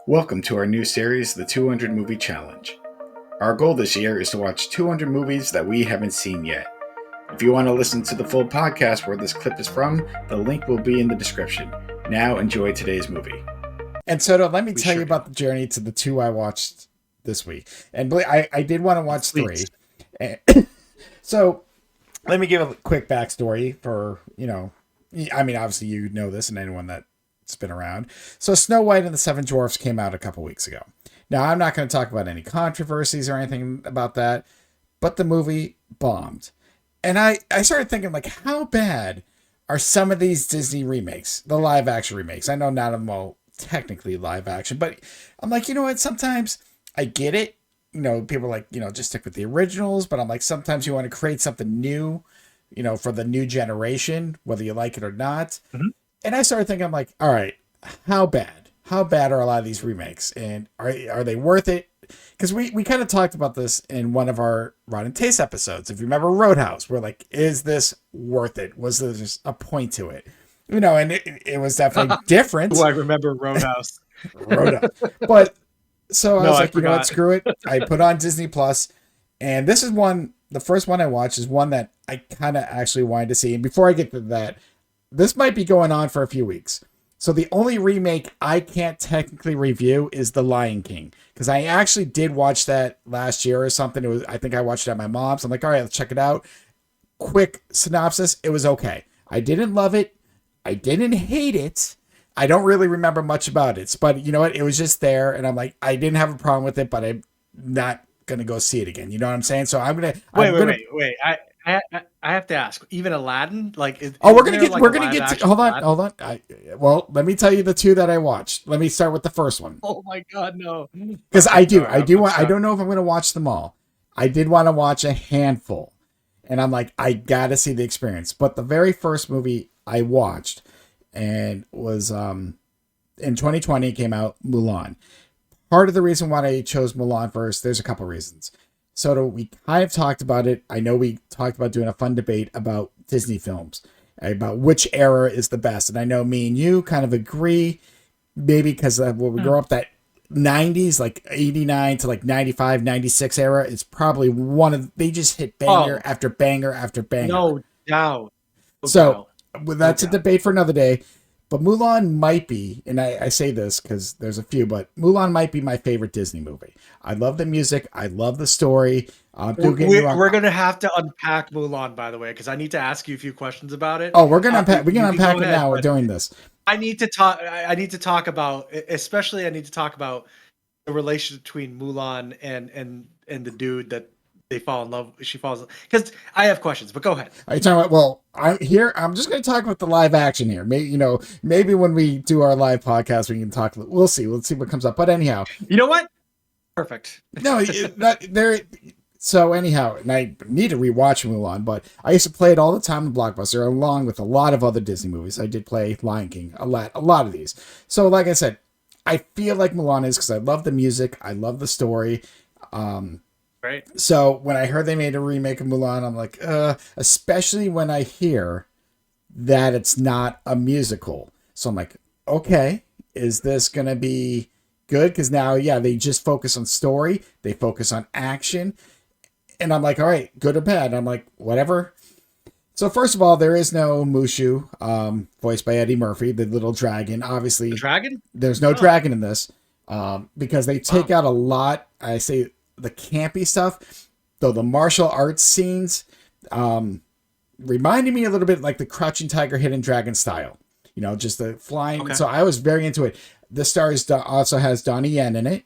Welcome to our new series, The 200 Movie Challenge. Our goal this year is to watch 200 movies that we haven't seen yet. If you want to listen to the full podcast where this clip is from, the link will be in the description. Now enjoy today's movie. And Soto, let me tell you about the journey to the two I watched this week. And I did want to watch three. So let me give a quick backstory for, obviously you know this and anyone that's been around. So Snow White and the Seven Dwarfs came out a couple weeks ago. Now, I'm not going to talk about any controversies or anything about that, but the movie bombed. And I started thinking, like, how bad are some of these Disney remakes, the live action remakes? I know not of them all technically live action, but I'm like, you know what? Sometimes I get it. People are like, just stick with the originals, but I'm like, sometimes you want to create something new, for the new generation, whether you like it or not. Mm-hmm. And I started thinking, I'm like, all right, how bad? How bad are a lot of these remakes? And are they worth it? Because we kind of talked about this in one of our Rotten Taste episodes. If you remember Roadhouse, we're like, is this worth it? Was there just a point to it? And it was definitely different. Oh, I remember Roadhouse. Roadhouse. But so I was like, you know what, screw it. I put on Disney Plus, and this is the first one I watched is one that I kind of actually wanted to see. And before I get to that, this might be going on for a few weeks. So the only remake I can't technically review is The Lion King, because I actually did watch that last year or something. I think I watched it at my mom's. I'm like, all right, let's check it out. Quick synopsis. It was okay. I didn't love it. I didn't hate it. I don't really remember much about it, but you know what? It was just there, and I'm like, I didn't have a problem with it, but I'm not gonna go see it again. You know what I'm saying? So I'm gonna wait. I have to ask. Even Aladdin, like, we're gonna get to. Hold on. Well, let me tell you the two that I watched. Let me start with the first one. Oh my God, no! Because I don't know if I'm gonna watch them all. I did want to watch a handful, and I'm like, I gotta see the experience. But the very first movie I watched, and was in 2020, it came out, Mulan. Part of the reason why I chose Mulan first, there's a couple reasons. So we kind of talked about it. I know we talked about doing a fun debate about Disney films, about which era is the best. And I know me and you kind of agree, maybe because when we grew up, that 90s, like 89 to like 95, 96 era is probably they just hit banger after banger after banger. No doubt. That's a debate for another day. But Mulan might be, and I say this because there's a few, but Mulan might be my favorite Disney movie. I love the music. I love the story. We're going to have to unpack Mulan, by the way, because I need to ask you a few questions about it. Oh, we're going to unpack. We can unpack it now. We're doing this. I need to talk about the relation between Mulan and the dude that they fall in love. She falls because I have questions, but go ahead. Are you talking about? Well, I'm just going to talk about the live action here. Maybe when we do our live podcast, we can talk. We'll see. We'll see what comes up. But anyhow, you know what? Perfect. No, there. So anyhow, and I need to rewatch Mulan, but I used to play it all the time in Blockbuster, along with a lot of other Disney movies. I did play Lion King a lot of these. So, like I said, I feel like Mulan is because I love the music, I love the story. Right. So when I heard they made a remake of Mulan, I'm like, especially when I hear that it's not a musical. So I'm like, okay, is this going to be good? Because now, they just focus on story. They focus on action. And I'm like, all right, good or bad? And I'm like, whatever. So first of all, there is no Mushu, voiced by Eddie Murphy, the little dragon. Obviously, the dragon? There's no dragon in this because they take out a lot. I say the campy stuff, though the martial arts scenes reminded me a little bit like the Crouching Tiger, Hidden Dragon style. Just the flying. Okay. So I was very into it. The stars also has Donnie Yen in it.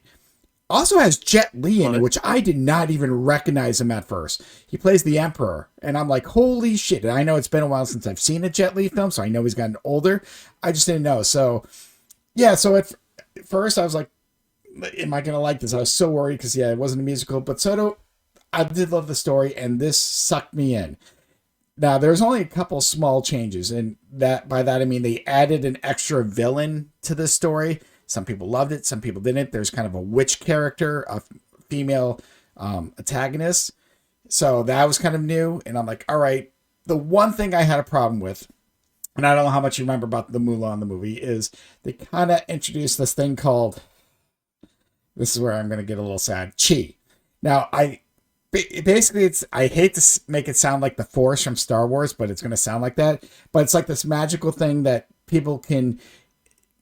Also has Jet Li in it, which I did not even recognize him at first. He plays the Emperor, and I'm like, holy shit. And I know it's been a while since I've seen a Jet Li film, so I know he's gotten older. I just didn't know. So, so at first I was like, am I going to like this? I was so worried because, it wasn't a musical. But Soto, I did love the story, and this sucked me in. Now, there's only a couple small changes, and by that I mean they added an extra villain to this story. Some people loved it, some people didn't. There's kind of a witch character, a female antagonist. So that was kind of new. And I'm like, all right. The one thing I had a problem with, and I don't know how much you remember about the Mulan the movie, is they kind of introduced this thing called, this is where I'm going to get a little sad, chi. Now, basically it's, I hate to make it sound like the Force from Star Wars, but it's going to sound like that. But it's like this magical thing that people can,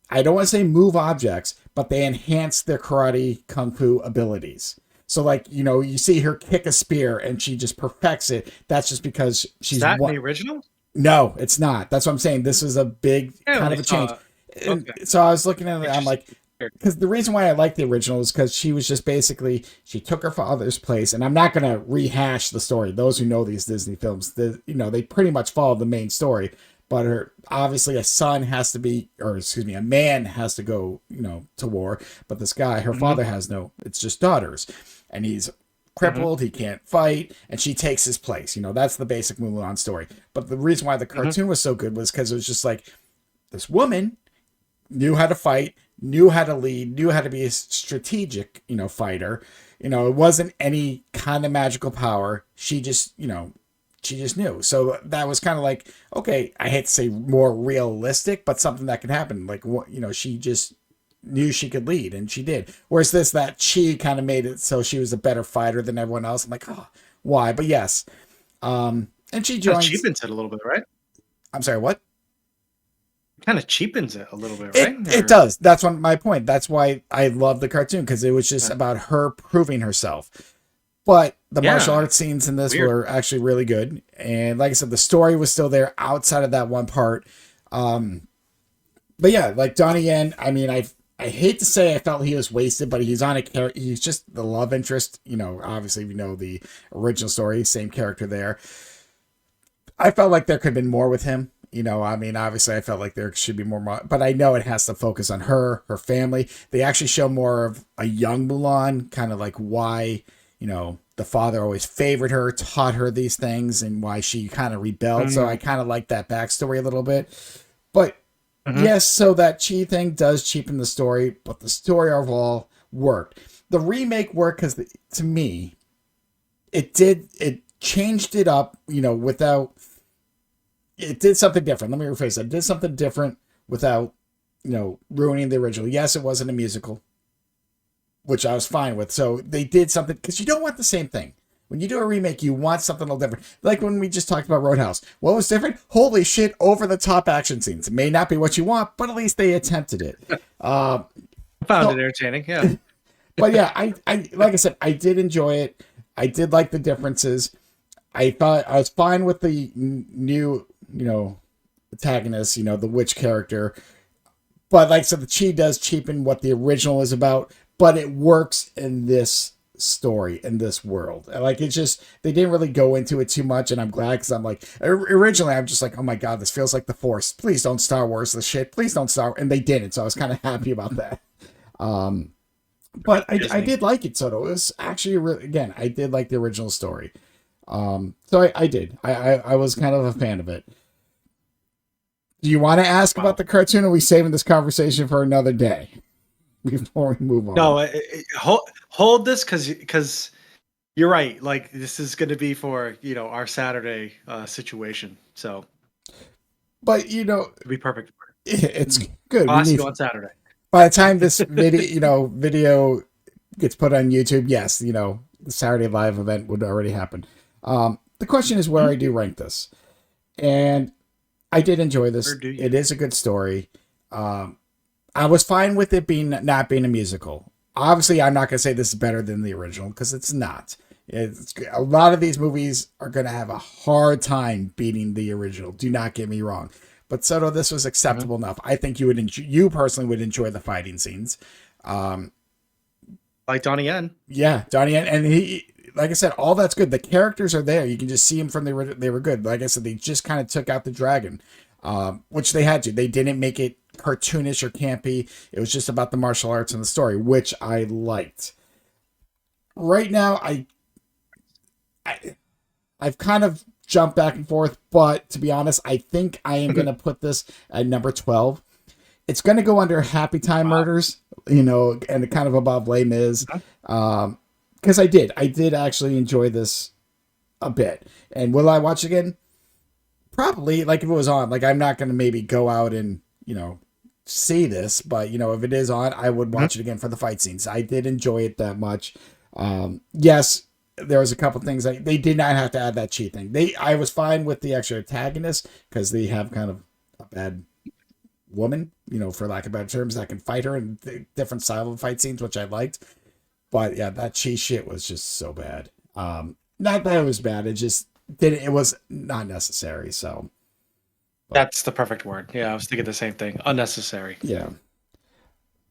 I don't want to say move objects, but they enhance their karate kung fu abilities. So like, you know, you see her kick a spear and she just perfects it. That's just because she's Is that in the original? No, it's not. That's what I'm saying. This is a big kind of a change. Okay. So I was looking at it, I'm like, because the reason why I like the original is because she was just basically, she took her father's place, and I'm not going to rehash the story. Those who know these Disney films, they pretty much follow the main story, but her, obviously a son has to be, or excuse me, a man has to go, to war, but this guy, her father has no, it's just daughters, and he's crippled, he can't fight, and she takes his place. That's the basic Mulan story. But the reason why the cartoon was so good was because it was just like, this woman knew how to fight, knew how to lead, knew how to be a strategic, fighter. It wasn't any kind of magical power. She just, she just knew. So that was kind of like, okay, I hate to say more realistic, but something that could happen. Like, she just knew she could lead, and she did. Whereas that chi kind of made it so she was a better fighter than everyone else. I'm like, oh, why? But yes. And she joins. That cheapens it a little bit, right? I'm sorry, what? Kind of cheapens it a little bit, right? It does. That's my point. That's why I love the cartoon, because it was just about her proving herself. But the martial arts scenes in this were actually really good. And like I said, the story was still there outside of that one part. But yeah, like Donnie Yen, I mean, I hate to say I felt he was wasted, but he's on a character. He's just the love interest. Obviously, we know the original story, same character there. I felt like there could have been more with him. I mean, obviously I felt like there should be more, but I know it has to focus on her family. They actually show more of a young Mulan, kind of like why, the father always favored her, taught her these things, and why she kind of rebelled. So I kind of like that backstory a little bit. But yes, so that chi thing does cheapen the story, but the story overall worked. The remake worked because, to me, it changed it up, without... It did something different. Let me rephrase that. It did something different without, ruining the original. Yes, it wasn't a musical, which I was fine with. So they did something, because you don't want the same thing. When you do a remake, you want something a little different. Like when we just talked about Roadhouse. What was different? Holy shit, over-the-top action scenes. It may not be what you want, but at least they attempted it. I found it entertaining, yeah. But yeah, I like I said, I did enjoy it. I did like the differences. I thought I was fine with the new, antagonist, the witch character. But like I said, the chi does cheapen what the original is about, but it works in this story, in this world. Like, it's just, they didn't really go into it too much, and I'm glad, because I'm like, originally I'm just like, oh my god, this feels like the Force. Please don't Star Wars this shit. Please don't and they didn't, so I was kind of happy about that. But I did like it, so it was actually again, I did like the original story. So I did. I was kind of a fan of it. Do you want to ask about the cartoon, or are we saving this conversation for another day before we move on? No, hold this, because you're right. Like, this is going to be for, our Saturday situation. So, but it'll be perfect. It's good. I'll ask you on Saturday. By the time this video gets put on YouTube, yes, the Saturday live event would already happen. The question is where I do rank this, and I did enjoy this. It is a good story. I was fine with it not being a musical. Obviously, I'm not going to say this is better than the original, because it's not. A lot of these movies are going to have a hard time beating the original. Do not get me wrong. But Soto, this was acceptable enough. I think you personally would enjoy the fighting scenes. Like Donnie Yen. Yeah, Donnie Yen. And he, like I said, all that's good. The characters are there. You can just see them from they were good. Like I said, they just kind of took out the dragon, which they had to. They didn't make it cartoonish or campy. It was just about the martial arts and the story, which I liked. Right now, I've kind of jumped back and forth, but to be honest, I think I am going to put this at number 12. It's going to go under Happy Time Murders, and kind of above Les Mis, because I did actually enjoy this a bit. And will I watch it again? Probably, like if it was on, like I'm not going to maybe go out and, see this, but if it is on, I would watch it again for the fight scenes. I did enjoy it that much. Yes, there was a couple things they did not have to add that cheat thing. I was fine with the extra antagonist because they have kind of a bad woman, for lack of better terms, that can fight her in different style of fight scenes, which I liked. But yeah, that cheat shit was just so bad. Not that it was bad, it was not necessary. So that's the perfect word. Yeah, I was thinking the same thing. Unnecessary. Yeah.